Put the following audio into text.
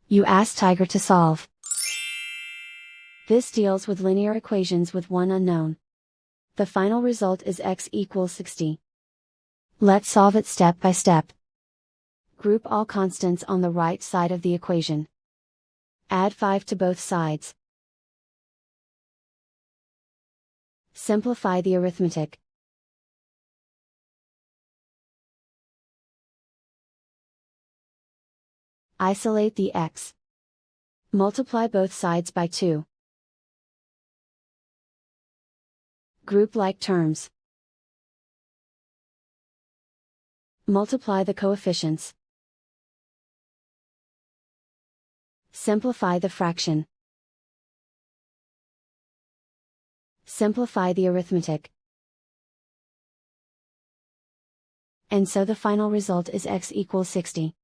You ask Tiger to solve. This deals with linear equations with one unknown. The final result is x equals 60. Let's solve it step by step. Group all constants on the right side of the equation. Add 5 to both sides. Simplify the arithmetic. Isolate the x. Multiply both sides by 2. Group like terms. Multiply the coefficients. Simplify the fraction. Simplify the arithmetic. And so the final result is x equals 60.